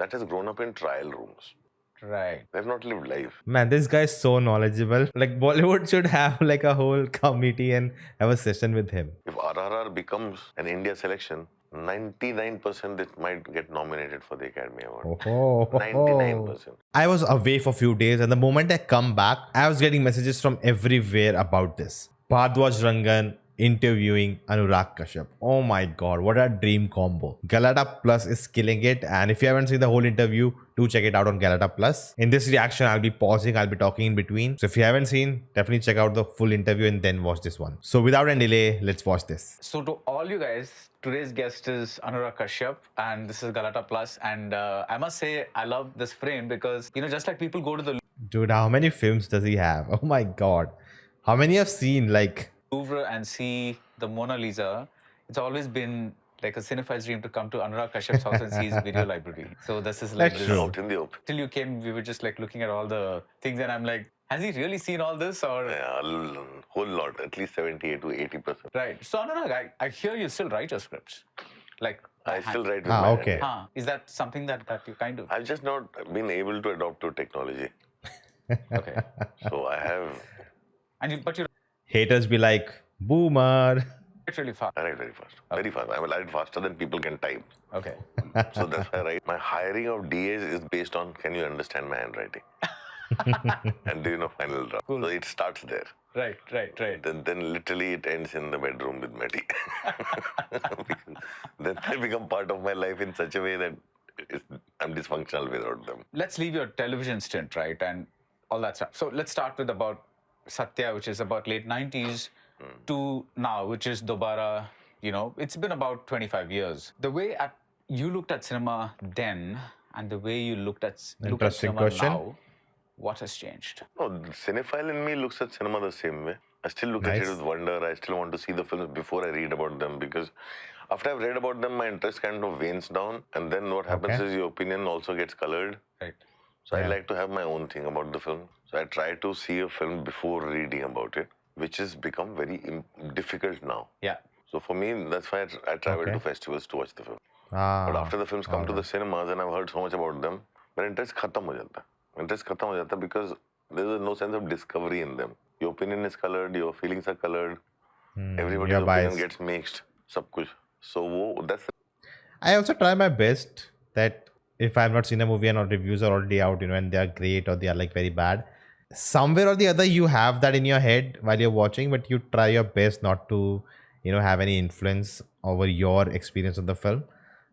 that has grown up in trial rooms. Right. They've not lived life. Man, this guy is so knowledgeable. Like Bollywood should have like a whole committee and have a session with him. If RRR becomes an India selection, 99% it might get nominated for the Academy Award. Oh, 99%. I was away for a few days, and the moment I come back, I was getting messages from everywhere about this. Baradwaj Rangan interviewing Anurag Kashyap. Oh my god, what a dream combo. Galata Plus is killing it, and if you haven't seen the whole interview, do check it out on Galata Plus. In this reaction, I'll be pausing, I'll be talking in between. So if you haven't seen, definitely check out the full interview and then watch this one. So without any delay, let's watch this. So to all you guys, today's guest is Anurag Kashyap, and this is Galata Plus. And I must say, I love this frame because, you know, just like people go to the Dude, how many films does he have? Oh my god. How many I've seen? Like, Louvre and see the Mona Lisa, it's always been like a cinephile's dream to come to Anurag Kashyap's house and see his video library. So this is like That's this. true. Out in the open. Till you came, we were just like looking at all the things, and I'm like, has he really seen all this? Or Yeah, a whole lot, at least 78 to 80%. right. So Anurag, I hear you still write your scripts, like by I still hand. write with my okay. hand. Huh. Is that something that you kind of I've just not been able to adopt to technology. okay? So I have, And but you Haters be like, boomer. write really fast. I write very fast. Very fast. I will write faster than people can type. Okay. So that's why I write. My hiring of DAs is based on, can you understand my handwriting? And do you know final draft? Cool. So it starts there. Right. Then literally it ends in the bedroom with Mehdi. Then they become part of my life in such a way that I'm dysfunctional without them. Let's leave your television stint, right, and all that stuff. So let's start with about Satya, which is about late 90s, to now, which is Dobaaraa. You know, it's been about 25 years. The way you looked at cinema then and the way you look at Interesting cinema question. now, what has changed? No, the cinephile in me looks at cinema the same way. I still look at Nice. it with wonder. I still want to see the films before I read about them, because after I've read about them, my interest kind of wanes down. And then what happens Okay. is your opinion also gets colored. Right. So I Yeah. like to have my own thing about the film. So I try to see a film before reading about it, which has become very difficult now. Yeah. So for me, that's why I travel Okay. to festivals to watch the film. Ah, But after the films come to the cinemas and I've heard so much about them, my interest khatam ho jata. Interest khatam ho jata because there is no sense of discovery in them. Your opinion is colored, your feelings are colored, everybody's you're opinion biased. gets mixed, sab kuch. So that's I also try my best that if I've not seen a movie and all reviews are already out, you know, and they are great or they are like very bad, somewhere or the other you have that in your head while you're watching, but you try your best not to, you know, have any influence over your experience of the film.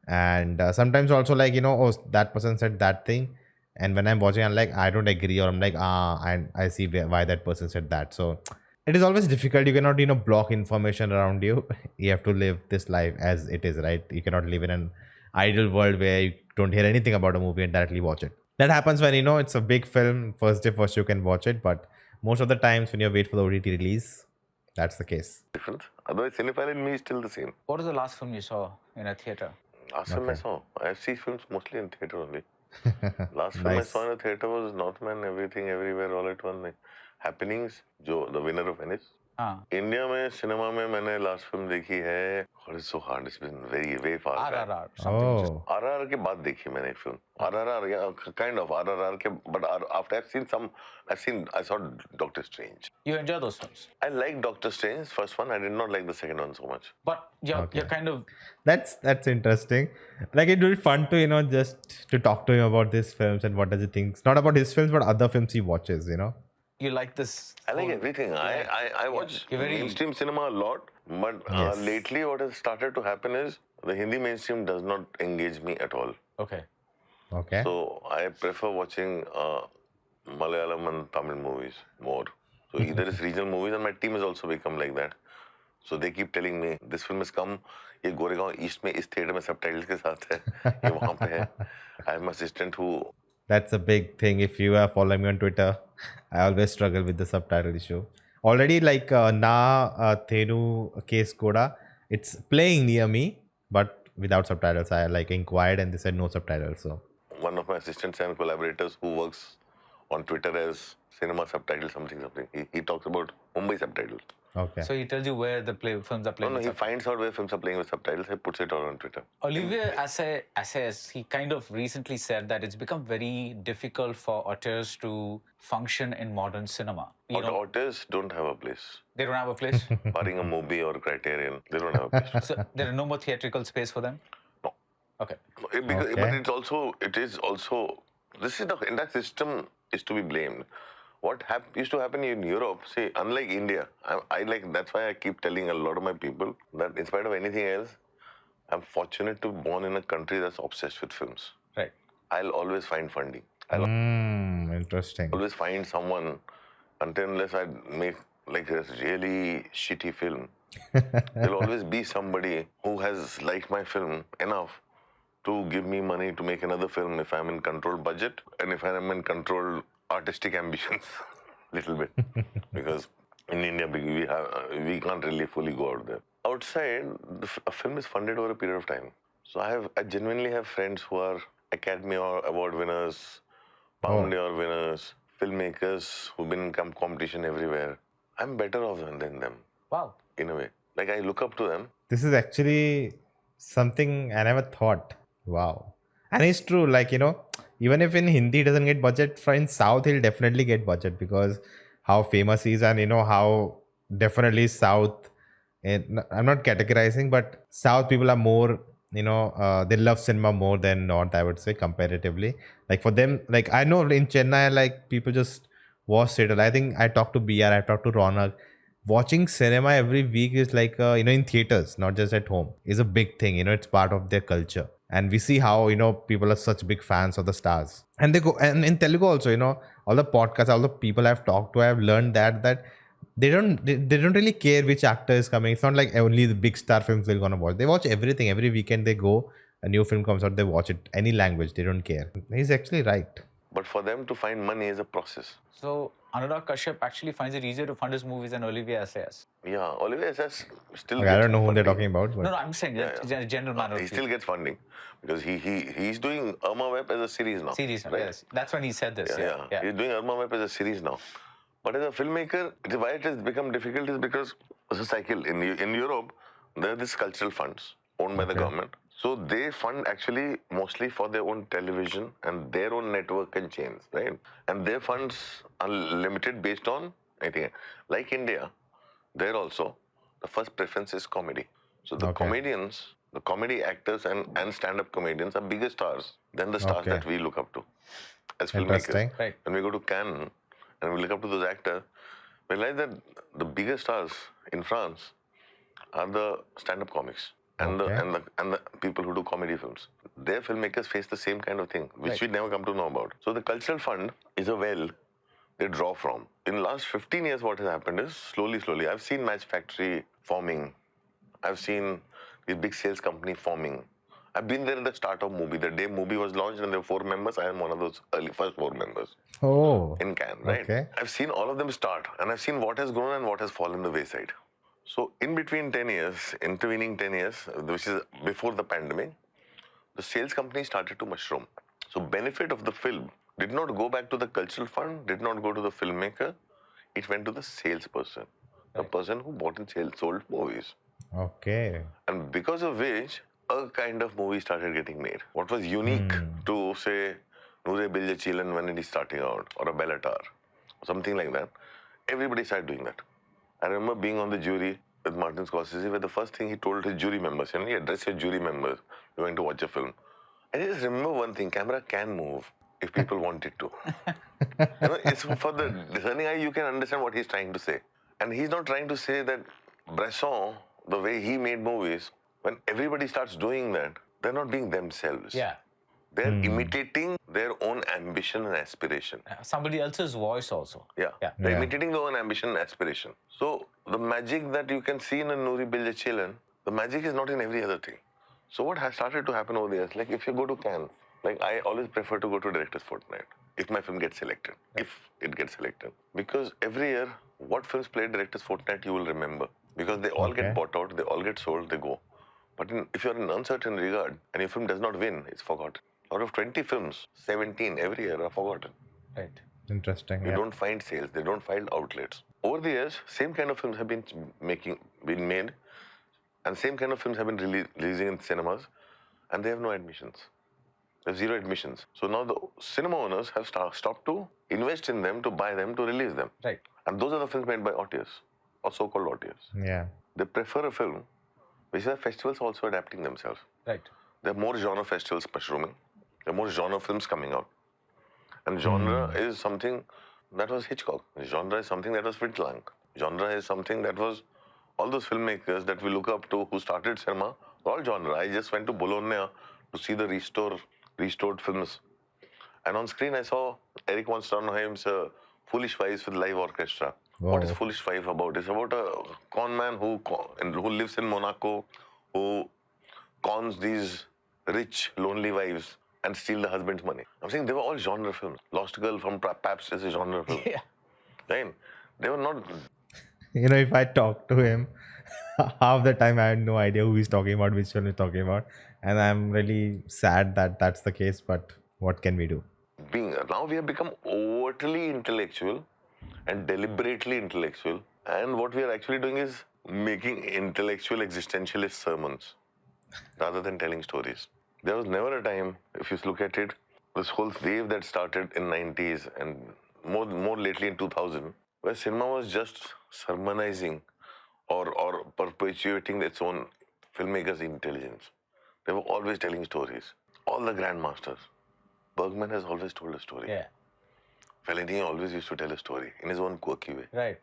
And sometimes also like, you know, oh, that person said that thing. And when I'm watching, I'm like, I don't agree, or I'm like, I see why that person said that. So it is always difficult. You cannot, you know, block information around you. You have to live this life as it is, right? You cannot live in an ideal world where you don't hear anything about a movie and directly watch it. That happens when, you know, it's a big film. First day, first you can watch it. But most of the times when you wait for the OTT release, that's the case. difference. Otherwise, cinephile in me is still the same. What was the last film you saw in a theater? Last film I saw, I see films mostly in theatre only. Last film I Nice. saw in a theatre was Northman, Everything, Everywhere, All at Once. Happenings, जो the winner of Venice. हाँ. India में cinema में मैंने last film देखी है, और it's so hard, it's been very far back. RRR. Something which is Oh, RRR के बाद देखी मैंने एक फिल्म, आरआरआर या काइंड ऑफ आरआरआर के, but after I saw doctor strange. you enjoy those films, I like Doctor Strange first one. I did not like the second one so much. but you're kind of that's interesting. Like it would be fun to, you know, just to talk to him about these films and what does he think. Not about his films, but other films he watches, you know. you like this. I like whole- everything. I watch You're very- mainstream cinema a lot, but Yes. lately what has started to happen is the Hindi mainstream does not engage me at all. Okay. Okay. So I prefer watching Malayalam and Tamil movies more. So either it's regional movies, and my team has also become like that. So they keep telling me this film has come. ये Goregaon east में इस theatre में subtitles के साथ है, ये वहाँ पे है. I have an assistant who That's a big thing. If you are following me on Twitter, I always struggle with the subtitle issue. Already, like Thenu case Koda, it's playing near me, but without subtitles. I like inquired and they said no subtitles. So one of my assistants and collaborators who works on Twitter as cinema subtitle something. He talks about Mumbai subtitles. Okay. So he tells you where the films are playing. No, with he subtitles. finds out where films are playing with subtitles. He puts it all on Twitter. Olivier Assayas, he kind of recently said that it's become very difficult for auteurs to function in modern cinema. Auteurs don't have a place. They don't have a place. Barring a movie or Criterion, they don't have a place. So there are no more theatrical space for them. No. Okay. Because, Okay. But it is also, this is the entire system is to be blamed. What used to happen in Europe, see, unlike India, I like, that's why I keep telling a lot of my people that in spite of anything else, I'm fortunate to be born in a country that's obsessed with films. Right. I'll always find funding. I'll Interesting. always find someone, until unless I make like a really shitty film. There'll always be somebody who has liked my film enough to give me money to make another film if I'm in controlled budget and if I'm in controlled artistic ambitions, little bit. Because in India we can't really fully go out there. Outside, a film is funded over a period of time. So I genuinely have friends who are Academy Award winners, Palme d'Or winners, filmmakers who've been in competition everywhere. I'm better off than them. Wow. In a way. Like, I look up to them. This is actually something I never thought. Wow. And it's true, like, even if in Hindi doesn't get budget, for in South he'll definitely get budget because how famous he is and how definitely South, and I'm not categorizing, but South people are more, they love cinema more than North, I would say, comparatively. Like for them, like I know in Chennai, like people just watch theater. I think I talked to BR, I talked to Ronak. Watching cinema every week is like in theaters, not just at home, is a big thing. It's part of their culture, and we see how people are such big fans of the stars. And they go, and in Telugu also, all the podcasts, all the people I've talked to, I've learned that they don't really care which actor is coming. It's not like only the big star films they're gonna watch. They watch everything. Every weekend they go, a new film comes out, they watch it, any language, they don't care. He's actually right. But for them to find money is a process. So Anurag Kashyap actually finds it easier to fund his movies than Olivier Assayas. Yeah, Olivier Assayas still Like, I gets don't know who funding. they're talking about. But No, I'm saying general manner. He still gets funding because he's doing Irma Web as a series now. Series now, right? yes. That's when he said this. Yeah. He's doing Irma Web as a series now. But as a filmmaker, why it has become difficult is because it's a cycle. In Europe, there are these cultural funds owned by the government. So they fund actually mostly for their own television and their own network and chains, right? And their funds are limited based on, I think, like India, there also, the first preference is comedy. So the comedians, the comedy actors and stand-up comedians are bigger stars than the stars that we look up to as filmmakers. Right. When we go to Cannes and we look up to those actors, we realize that the bigger stars in France are the stand-up comics. And the people who do comedy films. Their filmmakers face the same kind of thing, which we never come to know about. So the cultural fund is a well they draw from. In the last 15 years, what has happened is slowly, I've seen Match Factory forming. I've seen these big sales company forming. I've been there at the start of movie. The day movie was launched and there were 4 members. I am one of those first 4 members. In Cannes, right? Okay. I've seen all of them start and I've seen what has grown and what has fallen the wayside. So in between 10 years, intervening 10 years, which is before the pandemic, the sales company started to mushroom. So benefit of the film did not go back to the cultural fund, did not go to the filmmaker. It went to the salesperson, the person who bought and sold movies. Okay. And because of which, a kind of movie started getting made. What was unique to, say, Noore Bilge Chilan when it is starting out, or a Bellatar, something like that, everybody started doing that. I remember being on the jury with Martin Scorsese, where the first thing he told his jury members, he addressed your jury members, you're going to watch a film. I just remember one thing, camera can move if people want it to. It's for the discerning eye, you can understand what he's trying to say. And he's not trying to say that Bresson, the way he made movies, when everybody starts doing that, they're not being themselves. Yeah. They're imitating their own ambition and aspiration. Somebody else's voice also. They're imitating their own ambition and aspiration. So the magic that you can see in a Noore Bilge Chilan, the magic is not in every other thing. So what has started to happen over the years, like if you go to Cannes, like I always prefer to go to Director's Fortnight if my film gets selected, if it gets selected. Because every year, what films play Director's Fortnight you will remember. Because they all get bought out, they all get sold, they go. But if you're in uncertain regard and your film does not win, it's forgotten. Out of 20 films, 17 every year are forgotten. Right. Interesting. You Yeah. don't find sales. They don't find outlets. Over the years, same kind of films have been been made, and same kind of films have been releasing in cinemas, and they have no admissions. They have zero admissions. So now the cinema owners have stopped to invest in them, to buy them, to release them. Right. And those are the films made by autiers, or so-called autiers. Yeah. They prefer a film which the festivals also adapting themselves. Right. There are more genre festivals mushrooming. There are more genre films coming out. And genre is something that was Hitchcock. Genre is something that was Fritz Lang. Genre is something that was all those filmmakers that we look up to who started cinema, all genre. I just went to Bologna to see the restored films. And on screen I saw Eric von Stroheim's Foolish Wives with live orchestra. What is Wow. Foolish Wife about? It's about a con man who lives in Monaco, who cons these rich, lonely wives and steal the husband's money. I'm saying they were all genre films. Lost Girl from Pabst is a genre film. Yeah. Right? They were not. You know, if I talk to him, half the time I have no idea who he's talking about, which one he's talking about, and I'm really sad that that's the case. But what can we do? Now we have become overtly intellectual and deliberately intellectual, and what we are actually doing is making intellectual existentialist sermons rather than telling stories. There was never a time, if you look at it, this whole wave that started in 90s and more lately in 2000, where cinema was just sermonizing or perpetuating its own filmmakers' intelligence. They were always telling stories. All the grandmasters. Bergman has always told a story. Yeah. Fellini always used to tell a story in his own quirky way. Right.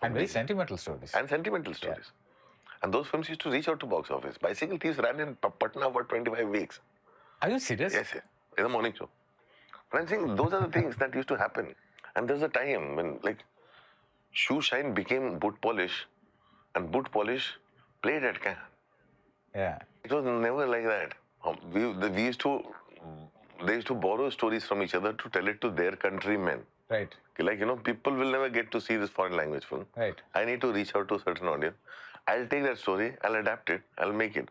And very sentimental stories. And sentimental stories. And those films used to reach out to box office. Bicycle Thieves ran in Patna for 25 weeks. Are you serious? Yes, in the morning show. But I'm saying those are the things that used to happen. And there's a time when, like, shoe shine became boot polish, and boot polish played at Cannes. Yeah. It was never like that. They used to borrow stories from each other to tell it to their countrymen. Right. Like, people will never get to see this foreign language film. Right. I need to reach out to a certain audience. I'll take that story, I'll adapt it, I'll make it.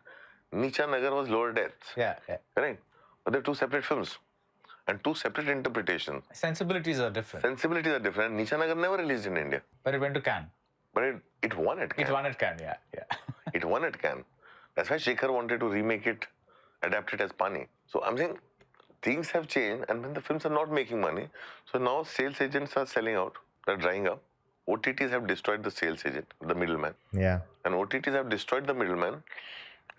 Nicha Nagar was Lower Depths. Yeah. Yeah. Correct? But they're two separate films and two separate interpretations. Sensibilities are different. Sensibilities are different. Nicha Nagar never released in India. But it went to Cannes. But it won at Cannes. It won at Cannes, yeah. Yeah. It won at Cannes. That's why Shekhar wanted to remake it, adapt it as Pani. So I'm saying things have changed, and when the films are not making money, so now sales agents are selling out, they're drying up. OTTs have destroyed the sales agent, the middleman. Yeah. And OTTs have destroyed the middleman.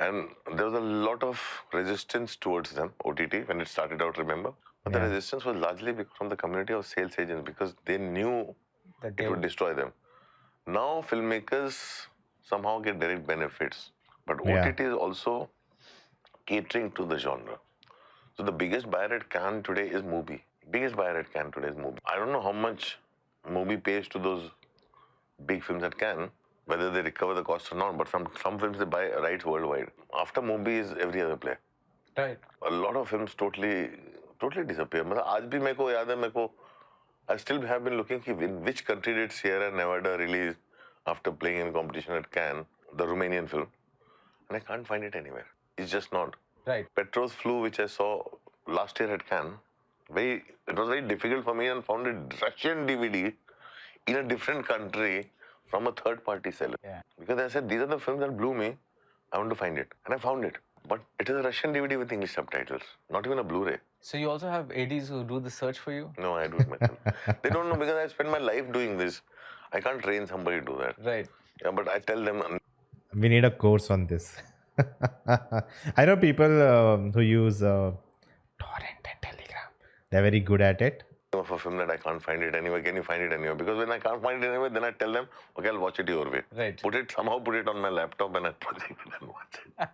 And there was a lot of resistance towards them, OTT, when it started out, remember? But the resistance was largely from the community of sales agents because they knew That it would destroy them. Now filmmakers somehow get direct benefits. But OTT is also catering to the genre. So the biggest buyer at Cannes today is Mubi. Biggest buyer at Cannes today is Mubi. I don't know how much Mubi pays to those big films at Cannes, whether they recover the cost or not, but some films they buy rights worldwide. After Mubi is every other player. Right. A lot of films totally disappear. आज भी मेरे को याद है I still have been looking in which country did Sierra Nevada release after playing in competition at Cannes, the Romanian film, and I can't find it anywhere. It's just not. Right. Petro's Flu, which I saw last year at Cannes, it was very difficult for me and found a Russian DVD in a different country from a third-party seller. Yeah. Because I said, these are the films that blew me. I want to find it. And I found it. But it is a Russian DVD with English subtitles, not even a Blu-ray. So you also have ADs who do the search for you? No, I do it myself. They don't know because I spent my life doing this. I can't train somebody to do that. Right. Yeah, but I tell them, We need a course on this. I know people who use Torrent and Telegram. They're very good at it. of a film that I can't find it anywhere. Can you find it anywhere? Because when I can't find it anywhere, then I tell them, okay, I'll watch it your way. Right. Somehow put it on my laptop and I project it and watch it.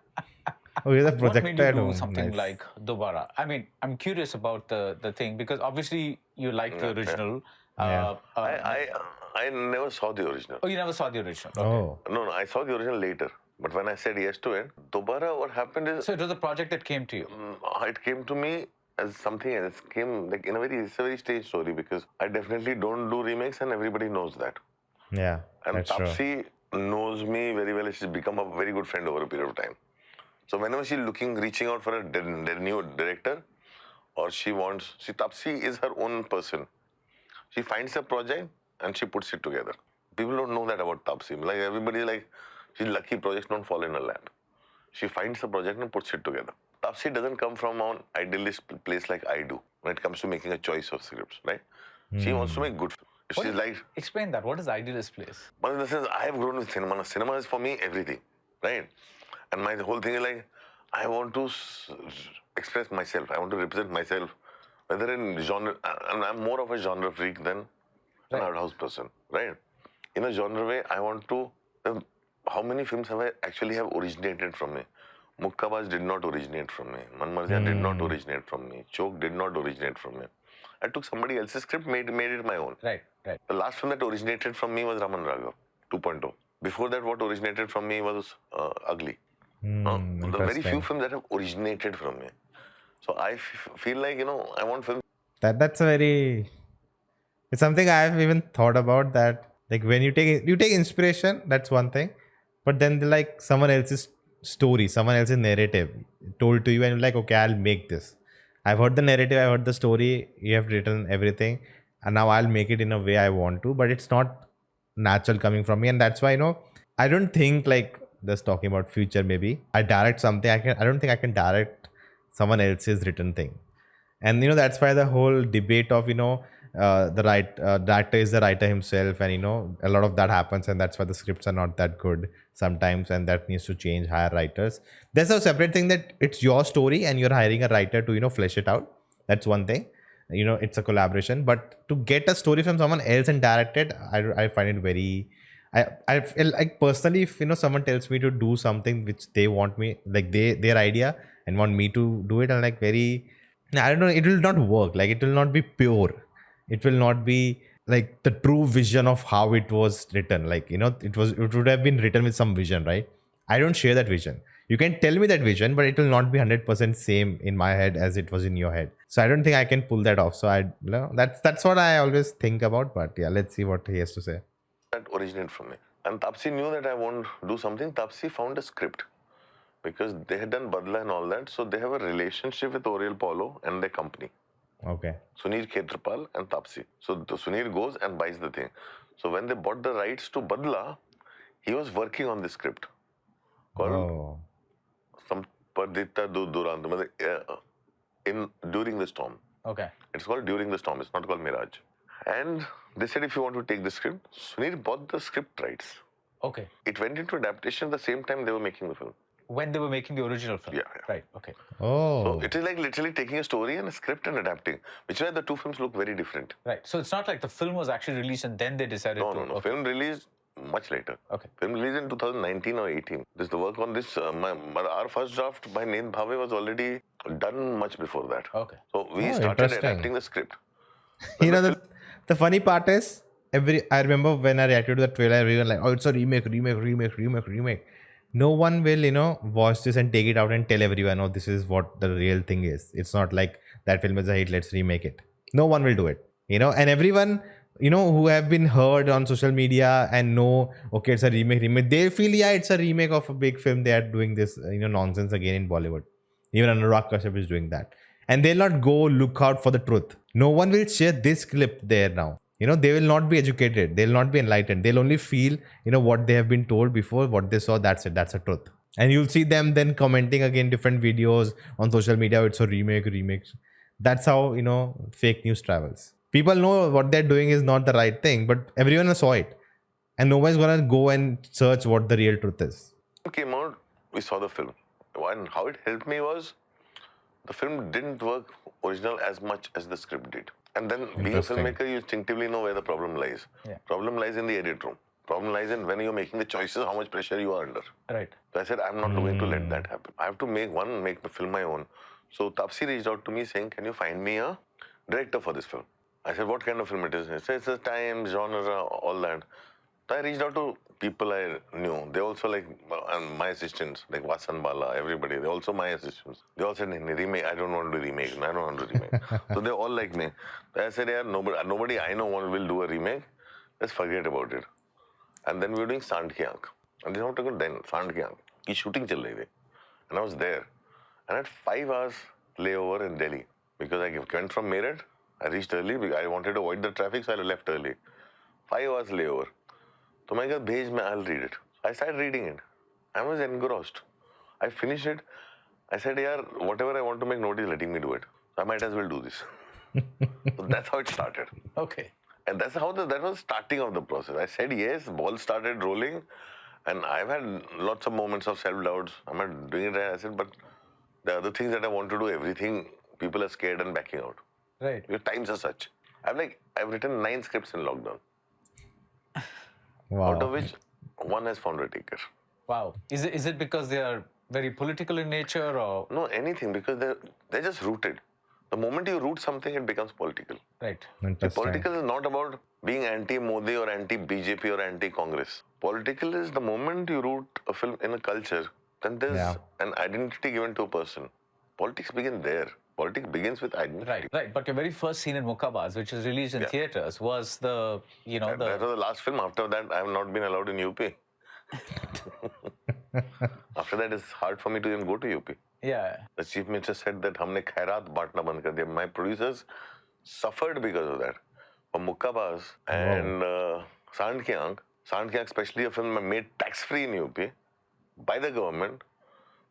Oh, he's a What projector made you at do home. something Nice. like Dobaaraa? I mean, I'm curious about the thing because obviously you like the original. Yeah. I never saw the original. Oh, you never saw the original. Okay. Oh, No, I saw the original later. But when I said yes to it, Dobaaraa, what happened is, So it was a project that came to you. it came to me as something else. It came like it's a very strange story because I definitely don't do remakes and everybody knows that. yeah, And that's true. Tapsi knows me very well. She's become a very good friend over a period of time. So whenever she's reaching out for a new director, or Tapsi is her own person. She finds a project and she puts it together. People don't know that about Taapsee. Like everybody, like she's lucky. Projects don't fall in her lap. She finds a project and puts it together. Taapsee doesn't come from an idealist place like I do when it comes to making a choice of scripts, right? She wants to make good films. She's like, explain that. What is idealist place? but in the sense, I have grown with cinema. Cinema is for me everything, right? And my whole thing is like, I want to express myself. I want to represent myself, whether in genre. And I'm more of a genre freak than an art house person, right? In a genre way, I want to. How many films have I actually have originated from me? Mukkabaz did not originate from me. Manmarziyan did not originate from me. Chok did not originate from me. I took somebody else's script, made it my own. Right. The last film that originated from me was Raman Raghav 2.0. Before that, what originated from me was Ugly. The very few films that have originated from me. So I feel like, I want films. That's a very. It's something I've even thought about, that like when you take inspiration, that's one thing, but then like someone else's story, someone else's narrative told to you, and you're like, okay, I'll make this. I've heard the narrative, I've heard the story, you have written everything, and now I'll make it in a way I want to, but it's not natural coming from me. And that's why, I don't think, like, just talking about future, maybe I direct something, I don't think I can direct someone else's written thing. And that's why the whole debate of the actor is the writer himself, and a lot of that happens, and that's why the scripts are not that good sometimes, and that needs to change, hire writers. There's a separate thing that it's your story and you're hiring a writer to flesh it out. That's one thing. It's a collaboration, but to get a story from someone else and direct it, I find it very. I feel like personally, if someone tells me to do something which they want me, like their idea, and want me to do it, I'm like very. I don't know, it will not work. Like, it will not be pure. It will not be like the true vision of how it was written. Like, it would have been written with some vision, right? I don't share that vision. You can tell me that vision, but it will not be 100% same in my head as it was in your head. So I don't think I can pull that off. So that's what I always think about. But yeah, let's see what he has to say. That originate from me. And Taapsee knew that I want to do something. Taapsee found a script, because they had done Badla and all that. So they have a relationship with Oriel Paulo and their company. Okay. Sunir Khetrapal and Taapsee. So Sunir goes and buys the thing. So when they bought the rights to Badla, he was working on the script called Sampardita Durant, During the Storm. Okay. It's called During the Storm. It's not called Mirage. And they said, if you want to take the script, Sunir bought the script rights. Okay. It went into adaptation the same time they were making the film. When they were making the original film. Yeah. Right. Okay. Oh. So it is like literally taking a story and a script and adapting, which is why the two films look very different. Right. So it's not like the film was actually released and then they decided to. No. Okay. Film released much later. Okay. Film released in 2019 or 18. The work on this, our first draft by Nen Bhave was already done much before that. Okay. So we started adapting the script. The funny part is, I remember when I reacted to the trailer, everyone like, oh, it's a remake. No one will, watch this and take it out and tell everyone, oh, this is what the real thing is. It's not like that film is a hit, let's remake it. No one will do it, and everyone, who have been heard on social media and know, okay, it's a remake, they feel, yeah, it's a remake of a big film. They are doing this, nonsense again in Bollywood. Even Anurag Kashyap is doing that. And they'll not go look out for the truth. No one will share this clip there now. They will not be educated. They'll not be enlightened. They'll only feel, what they have been told before, what they saw, that's it. That's a truth. And you'll see them then commenting again different videos on social media. It's a remake. That's how, fake news travels. People know what they're doing is not the right thing, but everyone saw it. And no one's going to go and search what the real truth is. It came out, we saw the film. And how it helped me was, the film didn't work original as much as the script did. And then being a filmmaker, you instinctively know where the problem lies. Yeah. Problem lies in the edit room. Problem lies in when you're making the choices, how much pressure you are under. Right. So I said, I'm not going to let that happen. I have to make the film my own. So Taapsee reached out to me saying, can you find me a director for this film? I said, what kind of film it is? He said, it's a time, genre, all that. So I reached out to people I knew. They also like my assistants, like Vasan Bala, everybody. They're also my assistants. They all said, remake. I don't want to do remake. I don't want to do remake. So they all like me. So I said, yeah, nobody I know will do a remake. Let's forget about it. And then we were doing Sand Ki Aankh. And this is not then, Sand Ki Aankh. Ki shooting chal rahi thi. And I was there. And I had 5 hours layover in Delhi. Because I went from Meerut, I reached early because I wanted to avoid the traffic, so I left early. 5 hours layover. So I said, "Bhej, I'll read it." I started reading it. I was engrossed. I finished it. I said, "Yeah, whatever I want to make, nobody is letting me do it. So I might as well do this." So that's how it started. Okay. And that's how that was starting of the process. I said yes, ball started rolling, and I've had lots of moments of self-doubts. I'm not doing it right. I said, but the other things that I want to do, everything, people are scared and backing out. Right. Your times are such. I've written 9 scripts in lockdown, Wow. out of which one has found a taker. Wow. Is it because they are very political in nature, or No, anything, because they're just rooted. The moment you root something, it becomes political. right? See, Interesting. political is not about being anti-Modi or anti-BJP or anti-Congress. Political is the moment you root a film in a culture, then there's Yeah. an identity given to a person. Politics begin there. Politics begins with identity. Right. Right. But your very first scene in Mukkabaz, which was released in Yeah. theaters, was the That was the last film. After that, I have not been allowed in UP. After that, it's hard for me to even go to UP. yeah. The chief minister said that हमने खैरात बांटना बंद कर दिया. My producers suffered because of that. For Mukkabaz and Sand Ki Aankh, especially a film made tax-free in UP by the government.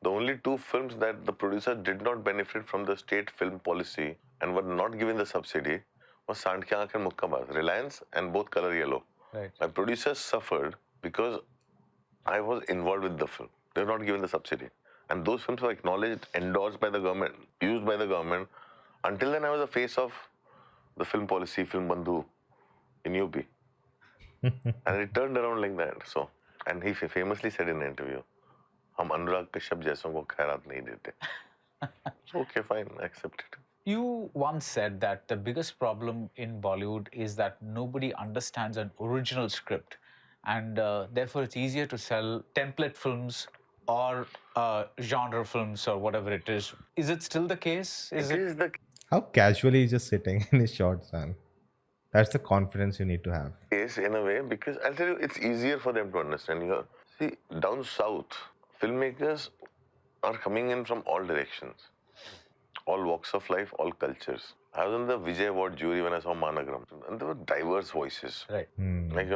The only 2 films that the producer did not benefit from the state film policy and were not given the subsidy was Sand Ki Aankh and Mukkabaz, Reliance and both Color Yellow. Right. My producers suffered because I was involved with the film. They were not given the subsidy. And those films were acknowledged, endorsed by the government, used by the government. Until then, I was the face of the film policy, Film Bandhu in UP. And it turned around like that. So, and he famously said in an interview, हम अनुराग कश्यप जैसों को खैरात नहीं देते. So, okay, fine, I accept it. You once said that the biggest problem in Bollywood is that nobody understands an original script, and therefore it's easier to sell template films or genre films or whatever it is. Is it still the case? It is the How casually he's just sitting in his shorts, man. That's the confidence you need to have. case in a way, because I'll tell you, it's easier for them to understand. See, down south, filmmakers are coming in from all directions, all walks of life, all cultures. I was on the Vijay Award jury when I saw Managram, and there were diverse voices. Right. Like,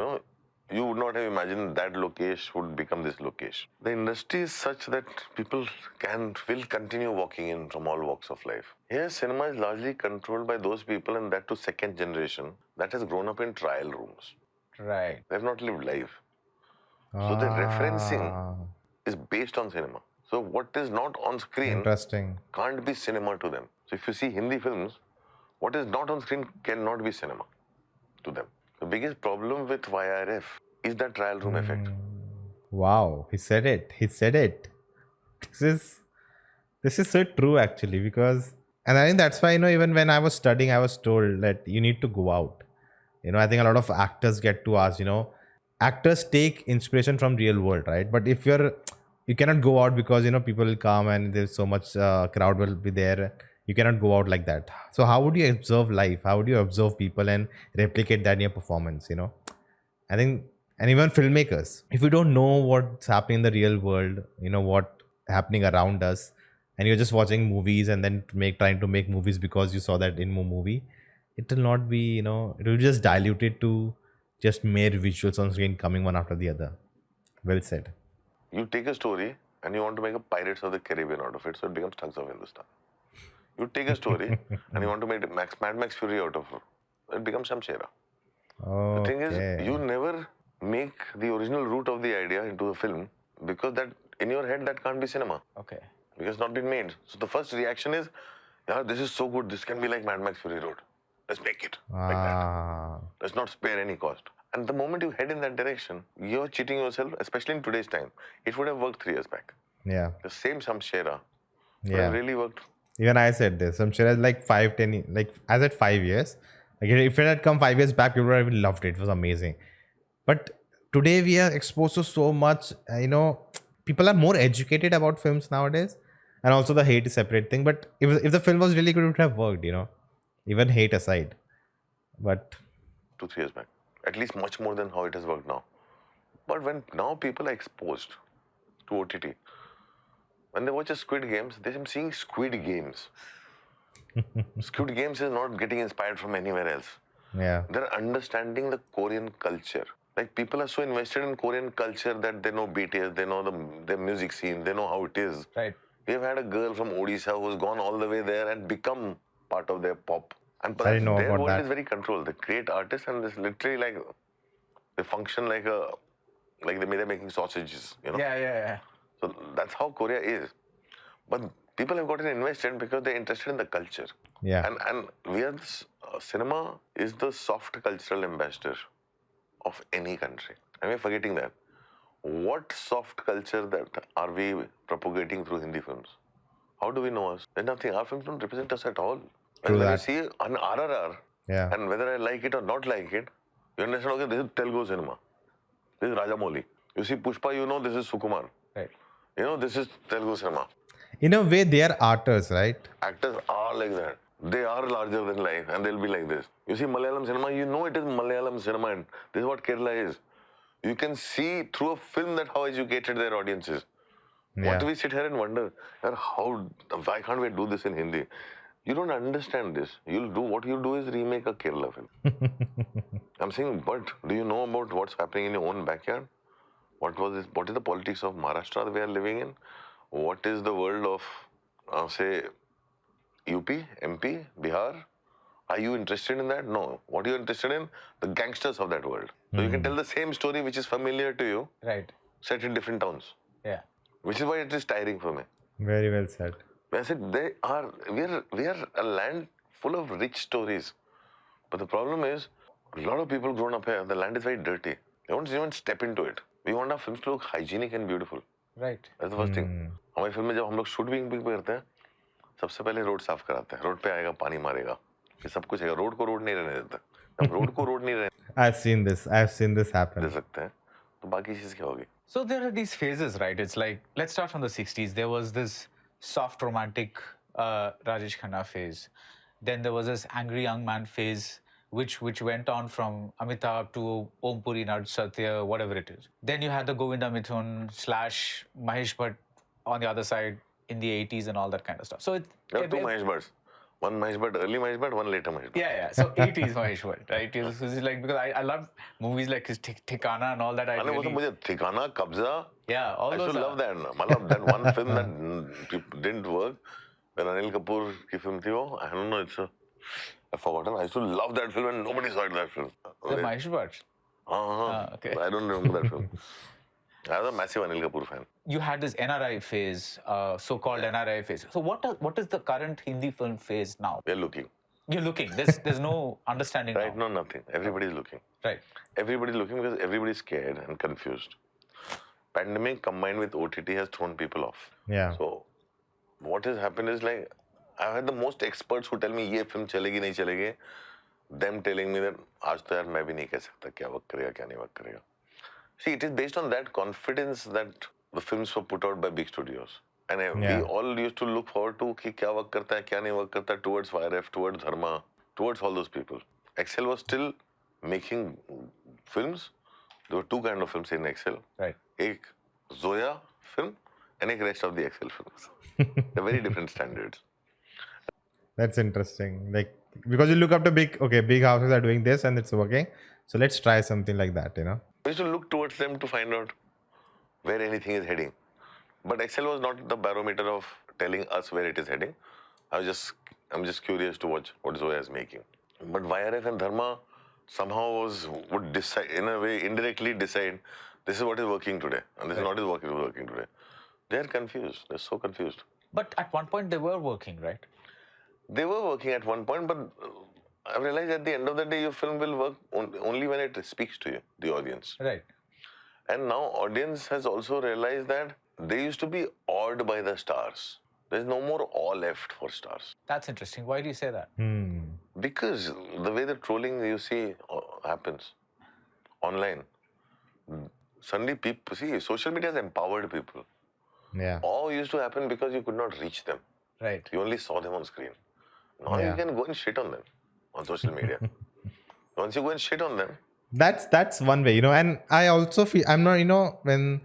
you would not have imagined that Lokesh would become this Lokesh. The industry is such that people will continue walking in from all walks of life. Here, cinema is largely controlled by those people, and that to second generation, that has grown up in trial rooms. Right. They have not lived life. So the referencing is based on cinema. So what is not on screen Interesting. can't be cinema to them. So if you see Hindi films, what is not on screen cannot be cinema to them. The biggest problem with YRF is that trial room effect. Wow, he said it. He said it. This is so true actually, because and I think that's why even when I was studying, I was told that you need to go out. I think a lot of actors get to ask, actors take inspiration from real world, right? But if you cannot go out because people will come and there's so much crowd will be there. You cannot go out like that. So how would you observe life? How would you observe people and replicate that in your performance? I think, and even filmmakers, if you don't know what's happening in the real world, what happening around us, and you're just watching movies and then trying to make movies because you saw that in a movie, it will not be, it will just dilute it to just mere visuals on screen coming one after the other. Well said. You take a story and you want to make a Pirates of the Caribbean out of it, so it becomes Thugs of Hindustan. You take a story and you want to make Mad Max Fury out of it, it becomes Shamshera. The thing is, you never make the original root of the idea into a film because that in your head that can't be cinema. Okay. Because it's not been made. So the first reaction is, yeah, this is so good. This can be like Mad Max Fury Road. Let's make it like that. Let's not spare any cost. And the moment you head in that direction, you're cheating yourself, especially in today's time. It would have worked 3 years back. Yeah. The same Shamshera would Yeah. have really worked. Even I said this. I'm sure like 5-10, like I said 5 years. Like if it had come 5 years back, people would have loved it. It was amazing. But today we are exposed to so much, people are more educated about films nowadays. And also the hate is a separate thing. But if the film was really good, it would have worked, even hate aside. But 2-3 years back. At least much more than how it has worked now. But when now people are exposed to OTT, when they watch a Squid Games, they're seeing Squid Games. Squid Games is not getting inspired from anywhere else. Yeah. They're understanding the Korean culture. Like people are so invested in Korean culture that they know BTS, they know the music scene, they know how it is. Right. We've had a girl from Odisha who's gone all the way there and become part of their pop. And I didn't know their about world that. is very controlled. They create artists and it's literally like they function like they're making sausages, you know. Yeah. So that's how Korea is. But people have gotten invested because they're interested in the culture. Yeah. And we are cinema is the soft cultural ambassador of any country. And we're forgetting that. What soft culture that are we propagating through Hindi films? How do we know us? There's nothing. Our films don't represent us at all. True And when you that. see an RRR, Yeah. and whether I like it or not like it, you understand, okay, this is Telugu cinema. This is Rajamouli. You see Pushpa, you know this is Sukumar. Right. You know this is Telugu cinema. In a way, they are artists, right? Actors are like that. They are larger than life and they'll be like this. You see Malayalam cinema, you know it is Malayalam cinema and this is what Kerala is. You can see through a film that how educated their audience is. Yeah. What do we sit here and wonder, why can't we do this in Hindi? You don't understand this. What you'll do is remake a Kerala film. I'm saying, but do you know about what's happening in your own backyard? What is the politics of Maharashtra that we are living in? What is the world of, say, UP, MP, Bihar? Are you interested in that? No. What are you interested in? The gangsters of that world. So you can tell the same story which is familiar to you, Right. set in different towns. Yeah. Which is why it is tiring for me. Very well said. I said we are a land full of rich stories. But the problem is, a lot of people grown up here, the land is very dirty. They won't even step into it. We want our films to look hygienic and beautiful. Right. That's the first thing. हमारी film में जब हम लोग shooting भी करते हैं, सबसे पहले रोड साफ कराते हैं. रोड पे आएगा, पानी मारेगा, फिर सब कुछ आएगा. रोड को रोड नहीं रहने देता. हम रोड को रोड नहीं रहने I've seen this happen. दे सकते हैं, तो बाकी चीज क्या होगी? So there are these phases, right? It's like, let's start from the 60s. There was this soft romantic Rajesh Khanna phase. Then there was this angry young man phase, which went on from Amitabh to Om Puri Nad Satya, whatever it is. Then you had the Govinda Mithun / Mahesh Bhatt on the other side in the 80s and all that kind of stuff. So There are two Mahesh Bhatts. One Mahesh Bhatt, early Mahesh Bhatt, one later Mahesh Bhatt. Yeah. So 80s Mahesh Bhatt, right? It's like, because I love movies like his Thikana and all that. वो तो मुझे ठिकाना, कब्जा. Yeah, all I those. still love that. मतलब that one film that didn't work when Anil Kapoor की film थी वो. I don't know. I've forgotten. I used to love that film and nobody saw that film. The Mahesh Bhatt. Okay. I don't remember that film. I was a massive Anil Kapoor fan. You had this NRI phase, so-called NRI phase. So what is the current Hindi film phase now? We're looking. You're looking. There's no understanding Right now. now, nothing. Everybody's looking. Right. Everybody's looking because everybody's scared and confused. Pandemic combined with OTT has thrown people off. Yeah. So what has happened is like I've had the most experts who tell me ये film चलेगी नहीं चलेगी. Them telling me that आज तो यार मैं भी नहीं कह सकता क्या work करेगा क्या नहीं work करेगा. See, it is based on that confidence that the films were put out by big studios. And we all used to look forward to कि क्या work करता है क्या नहीं work करता towards YRF, towards Dharma, towards all those people. Excel was still making films. There were two kinds of films in Excel. Right. एक Zoya film and एक rest of the Excel films. They're very different standards. That's interesting. Like, because you look up to big houses are doing this and it's working. So let's try something like that, you know? We used to look towards them to find out where anything is heading. But Excel was not the barometer of telling us where it is heading. I'm just curious to watch what Zoya is making. But YRF and Dharma somehow would decide, in a way, indirectly decide this is what is working today and this is not what is working today. They're confused. They're so confused. But at one point they were working, right? They were working at one point, but I realized at the end of the day, your film will work only when it speaks to you, the audience. Right. And now audience has also realized that they used to be awed by the stars. There's no more awe left for stars. That's interesting. Why do you say that? Because the way the trolling you see happens online, suddenly people see social media has empowered people. Yeah. Awe used to happen because you could not reach them. Right. You only saw them on screen. Now you can go and shit on them on social media. Once you go and shit on them, That's one way, you know. And I also feel I'm not, you know, when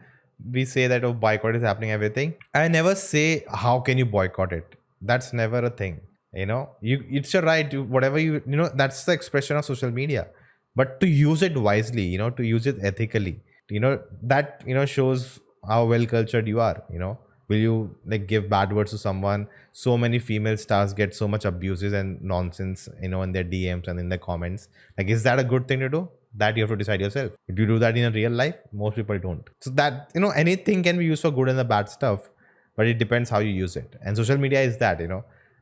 we say that boycott is happening, everything, I never say how can you boycott it. That's never a thing. You know, it's your right. Whatever that's the expression of social media. But to use it wisely, to use it ethically, that shows how well cultured you are. Will you like give bad words to someone? So many female stars get so much abuses and nonsense, in their DMs and in their comments. Like, is that a good thing to do? That you have to decide yourself. Do you do that in a real life? Most people don't. So that, anything can be used for good and the bad stuff, but it depends how you use it. And social media is that,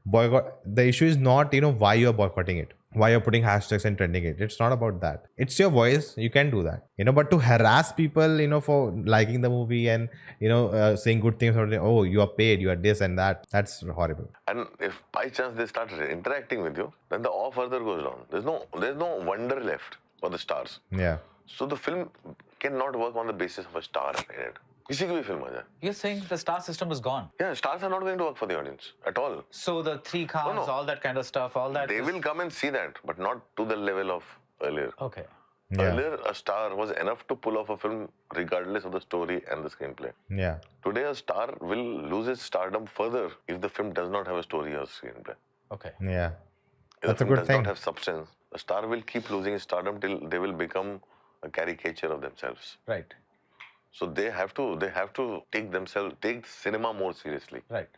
boycott. The issue is not, why you're boycotting it, why you're putting hashtags and trending it. It's not about that. It's your voice. You can do that, but to harass people, for liking the movie and, saying good things about it, oh, you are paid, you are this and that. That's horrible. And if by chance they start interacting with you, then the awe further goes down. There's no wonder left for the stars. Yeah. So the film cannot work on the basis of a star in it. किसी की भी film आ जाए. You're saying the star system is gone. Yeah, stars are not going to work for the audience at all. So the three Khans, No. all that kind of stuff, all that. They will come and see that, but not to the level of earlier. Okay. Yeah. Earlier, a star was enough to pull off a film regardless of the story and the screenplay. Yeah. Today, a star will lose its stardom further if the film does not have a story or screenplay. Okay. Yeah. If That's the a film good does thing. not have substance, the star will keep losing its stardom till they will become a caricature of themselves. Right. So they have to take cinema more seriously. Right.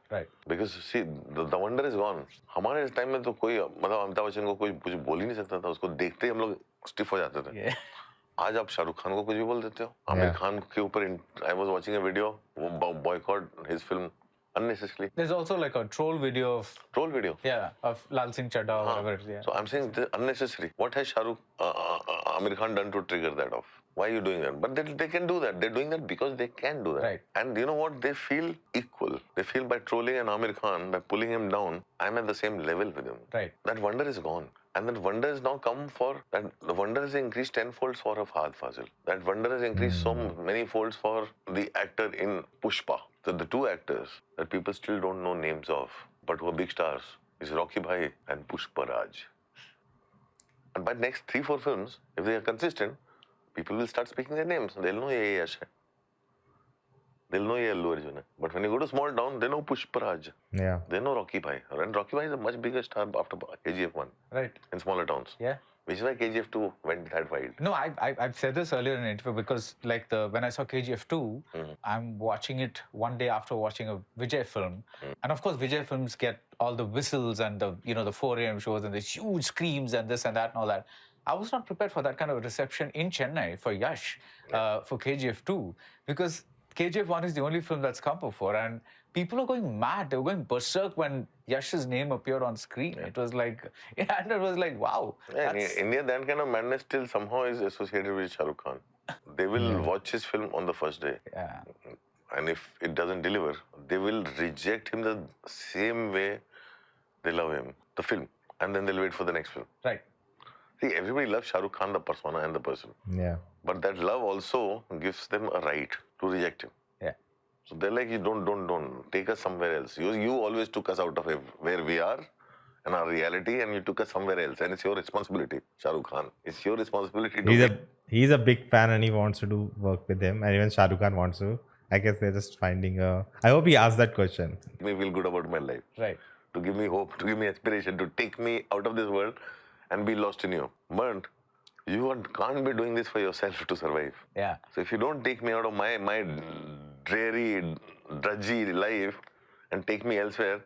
Because see, the wonder is gone. हमारे time में तो कोई मतलब अमिताभ बच्चन को कोई कुछ बोल ही नहीं सकता था. उसको देखते ही हम लोग स्टिफ हो जाते थे. Yeah. आज आप शाहरुख खान को कुछ भी बोल देते हो. आमिर खान के ऊपर I was watching a video, boycott his film unnecessarily. There's also like a troll video of Troll video. of Lal Singh Chadha or whatever it is. Yeah. So I'm saying unnecessary. What has Amir Khan done to trigger that off? Why are you doing that? But they can do that. They're doing that because they can do that. Right. And you know what? They feel equal. They feel by trolling an Amir Khan, by pulling him down, I'm at the same level with him. Right. That wonder is gone. And that wonder has now come for, that the wonder has increased tenfold for Fahad Fazil. That wonder has increased so many folds for the actor in Pushpa. So the two actors that people still don't know names of, but who are big stars, is Rocky Bhai and Pushpa Raj. And by next 3-4 films, if they are consistent, people will start speaking their names. They'll know ye Yash hai. They'll know ye Allu Arjun hai. But when you go to small town, they know Pushpa Raj. Yeah. They know Rocky Bhai. And Rocky Bhai is a much bigger star after KGF 1 Right. in smaller towns. Yeah. Which is why KGF 2 went that wild. No, I've said this earlier in an interview because like when I saw KGF 2, I'm watching it one day after watching a Vijay film. And of course Vijay films get all the whistles and the the 4 a.m. shows and the huge screams and this and that and all that. I was not prepared for that kind of reception in Chennai for Yash, for KGF 2, because KGF 1 is the only film that's come before, and people are going mad. They were going berserk when Yash's name appeared on screen. It was like, and it was like, wow. Yeah, in India, that kind of madness still somehow is associated with Shah Rukh Khan. They will watch his film on the first day. Yeah. And if it doesn't deliver, they will reject him the same way they love him, the film. And then they'll wait for the next film. Right. See, everybody loves Shah Rukh Khan, the persona and the person. Yeah. But that love also gives them a right to reject him. Yeah. So they're like, you don't take us somewhere else. You always took us out of where we are and our reality, and you took us somewhere else. And it's your responsibility, Shah Rukh Khan. It's your responsibility to He's a big fan and he wants to do work with him, and even Shah Rukh Khan wants to. I guess they're just finding a. I hope he asked that question. make me feel good about my life. Right. To give me hope, to give me aspiration, to take me out of this world and be lost in you. But you can't be doing this for yourself to survive. Yeah. So if you don't take me out of my dreary, drudgy life and take me elsewhere,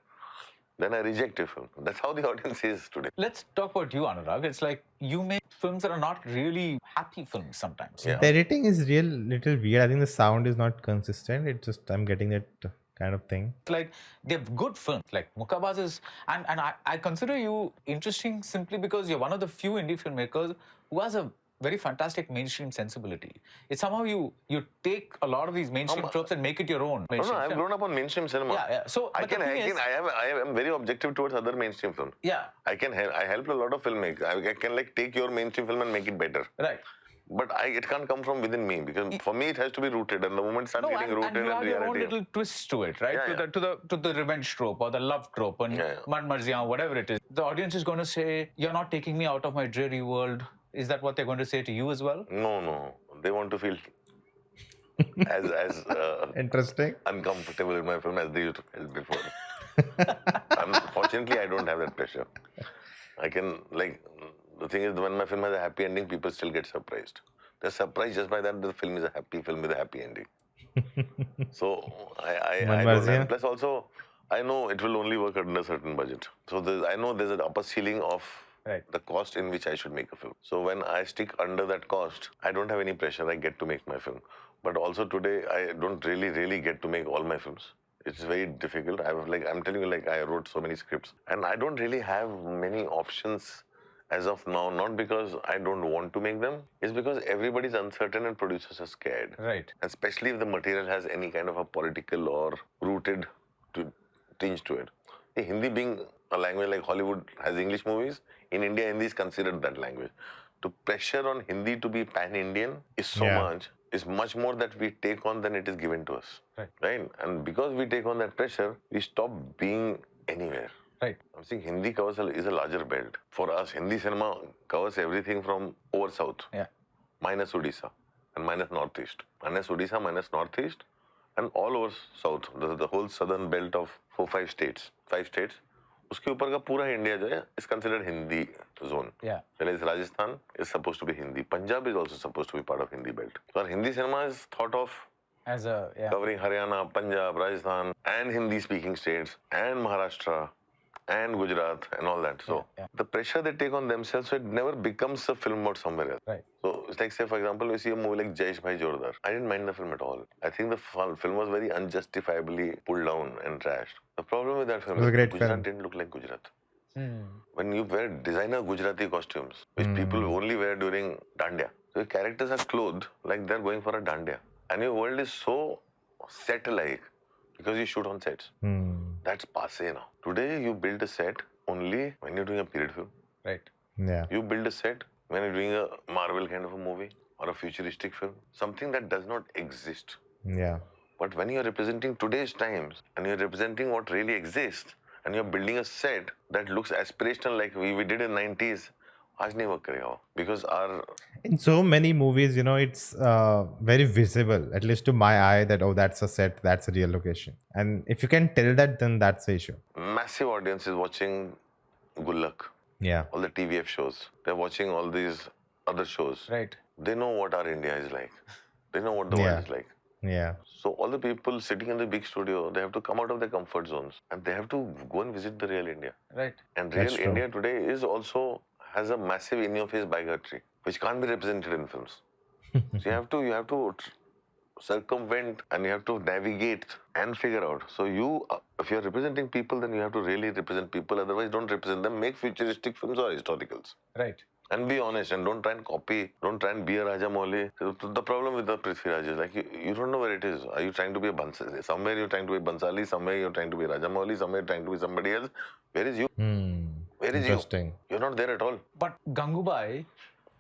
then I reject your film. That's how the audience is today. Let's talk about you, Anurag. It's like you make films that are not really happy films sometimes. Yeah. The editing is little weird. I think the sound is not consistent. It's just I'm getting that kind of thing. It's like they're good films. Like Mukkabaz is, and I consider you interesting simply because you're one of the few indie filmmakers who has a very fantastic mainstream sensibility. It's somehow you take a lot of these mainstream tropes and make it your own. No, I've grown up on mainstream cinema. Yeah. So I am very objective towards other mainstream films. Yeah. I help a lot of filmmakers. I can like take your mainstream film and make it better. Right. But it can't come from within me, because for me it has to be rooted, and the moment it starts getting rooted and you in have your own reality. little twists to it, right? Yeah, To the revenge trope or the love trope and Mad Marzian, whatever it is. The audience is going to say, "You're not taking me out of my dreary world." Is that what they're going to say to you as well? No. They want to feel as Interesting. uncomfortable in my film as they used to feel before. Fortunately, I don't have that pressure. I can, like, the thing is, when my film has a happy ending, people still get surprised. They're surprised just by that the film is a happy film with a happy ending. So I don't have. Plus, also, I know it will only work under a certain budget. So I know there's an upper ceiling of the cost in which I should make a film. So when I stick under that cost, I don't have any pressure. I get to make my film. But also today, I don't really get to make all my films. It's very difficult. I'm telling you, like, I wrote so many scripts, and I don't really have many options as of now. Not because I don't want to make them. It's because everybody's uncertain and producers are scared. Right. Especially if the material has any kind of a political or rooted tinge to it. Hindi being a language like Hollywood has English movies, in India, Hindi is considered that language. The pressure on Hindi to be pan-Indian is so much, is much more that we take on than it is given to us. Right? And because we take on that pressure, we stop being anywhere. Right. I'm saying Hindi is a larger belt. For us, Hindi cinema covers everything from over south, minus Odisha, and minus northeast. Minus Odisha, minus northeast, and all over south. The whole southern belt of 5 states. उसके ऊपर का पूरा India जो है is considered Hindi zone. That is, Rajasthan is supposed to be Hindi. Punjab is also supposed to be part of Hindi belt. So Hindi cinema is thought of as a covering Haryana, Punjab, Rajasthan, and Hindi-speaking states, and Maharashtra, and Gujarat, and all that. So the pressure they take on themselves, so it never becomes a film about somewhere else. Right. So it's like, say, for example, we see a movie like Jaish Bhai Jordar. I didn't mind the film at all. I think the film was very unjustifiably pulled down and trashed. The problem with that film is Gujarat didn't look like Gujarat. When you wear designer Gujarati costumes, which people only wear during Dandiya, so the characters are clothed like they're going for a Dandiya. And your world is so set-like because you shoot on sets. That's passé now. Today, you build a set only when you're doing a period film. Right. Yeah. You build a set when you're doing a Marvel kind of a movie or a futuristic film, something that does not exist. Yeah. But when you're representing today's times and you're representing what really exists and you're building a set that looks aspirational like we did in 90s, आज नहीं work करेगा वो. Because in so many movies, you know, it's very visible, at least to my eye, that that's a set, that's a real location. And if you can tell that, then that's the issue. Massive audience is watching Gullak. Yeah. All the TVF shows. They're watching all these other shows. Right. They know what our India is like. They know what the world is like. Yeah. So all the people sitting in the big studio, they have to come out of their comfort zones and they have to go and visit the real India. Right. And real India today has a massive in-your-face bigotry, which can't be represented in films. So you have to circumvent and you have to navigate and figure out. So if you're representing people, then you have to really represent people. Otherwise, don't represent them. Make futuristic films or historicals. Right. And be honest and don't try and copy. Don't try and be a Rajamouli. The problem with the Prithviraj is like you don't know where it is. Are you trying to be a Bansali? Somewhere you're trying to be Bansali. Somewhere you're trying to be Rajamouli. Somewhere you're trying to be somebody else. Where is you? Where is Interesting. You're not there at all. But Gangubai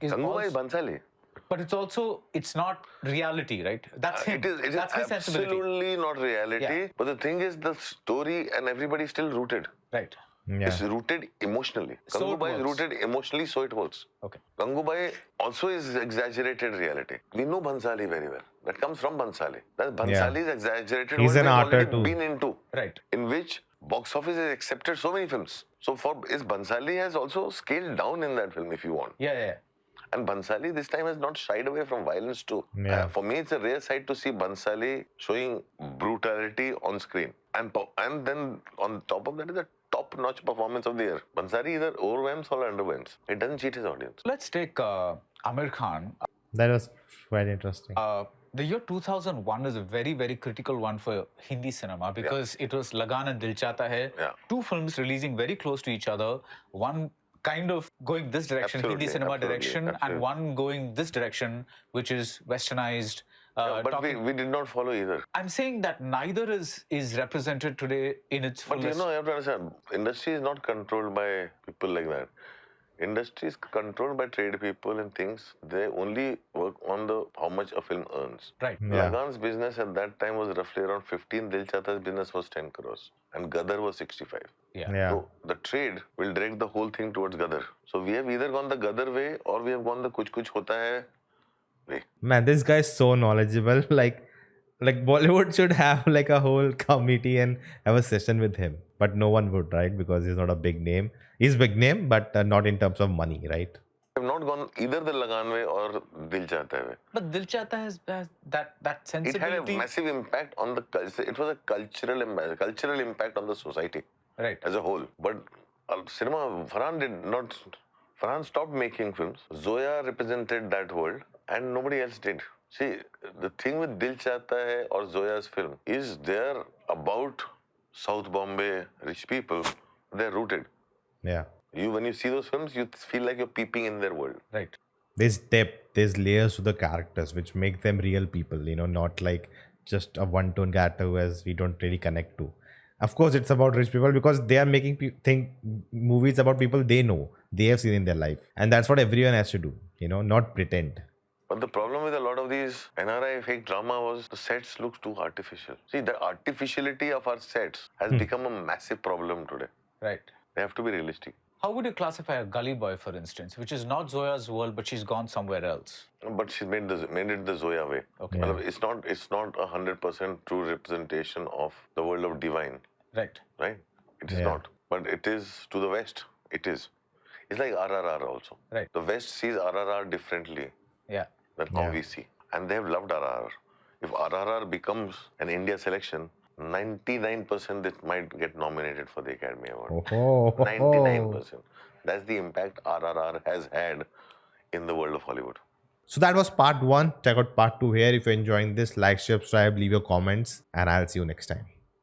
is Bansali. But it's not reality, right? That's him. It is That's his sensibility. Absolutely not reality. Yeah. But the thing is, the story and everybody is still rooted. Right. Yeah. It's rooted emotionally. So Gangubai is rooted emotionally, so it works. Okay. Gangubai also is exaggerated reality. We know Bhansali very well. That comes from Bhansali. That Bhansali is exaggerated. He's an already arter too. Been into. Right. In which box office has accepted so many films. So Bhansali has also scaled down in that film if you want. Yeah. And Bhansali this time has not shied away from violence too. For me, it's a rare sight to see Bhansali showing brutality on screen. And then on top of that is a top-notch performance of the year. Bhansali either overwhelms or underwhelms. It doesn't cheat his audience. Let's take Amir Khan. That was very interesting. The year 2001 is a very, very critical one for Hindi cinema because it was Lagan and Dil Chahta Hai. Yeah. Two films releasing very close to each other. One kind of going this direction, Hindi cinema direction, and one going this direction, which is westernized. But we did not follow either. I'm saying that neither is represented today in its fullest. But you have to understand, industry is not controlled by people like that. Industry is controlled by trade people and things. They only work on how much a film earns. Right. Yeah. Lagan's business at that time was roughly around 15. Dil Chahta's business was 10 crores. And Gadar was 65. Yeah. So the trade will direct the whole thing towards Gadar. So we have either gone the Gadar way or we have gone the Kuch Kuch Hota Hai way. Man, this guy is so knowledgeable. Like, Like Bollywood should have like a whole committee and have a session with him, but no one would, right? Because he's not a big name. He's big name, but not in terms of money, right? I've not gone either the Lagan way or Dil Chahta Hai way. But Dil Chahta has that It had a sensibility. massive impact on the culture. It was a cultural impact on the society Right. as a whole. But cinema, Farhan stopped making films. Zoya represented that world and nobody else did. See, the thing with Dil Chahta Hai or Zoya's film is they're about South Bombay rich people. They're rooted. Yeah. When you see those films, you feel like you're peeping in their world. Right. There's depth, there's layers to the characters which make them real people, not like just a one-tone character who we don't really connect to. Of course, it's about rich people because they are making think movies about people they know, they have seen in their life. And that's what everyone has to do, not pretend. But the problem with a lot of these NRI fake drama was the sets look too artificial. See, the artificiality of our sets has become a massive problem today. Right. They have to be realistic. How would you classify a gully boy, for instance, which is not Zoya's world, but she's gone somewhere else? But she made it the Zoya way. Okay. It's not 100% true representation of the world of divine. Right. Right? It is Yeah. not. But it is to the West. It is. It's like RRR also. Right. The West sees RRR differently Yeah. than how Yeah. we see. And they have loved RRR. If RRR becomes an India selection, 99% it might get nominated for the Academy Award. Oh, 99%. That's the impact RRR has had in the world of Hollywood. So that was part 1. Check out part 2 here. If you're enjoying this, like, share, subscribe, leave your comments, and I'll see you next time.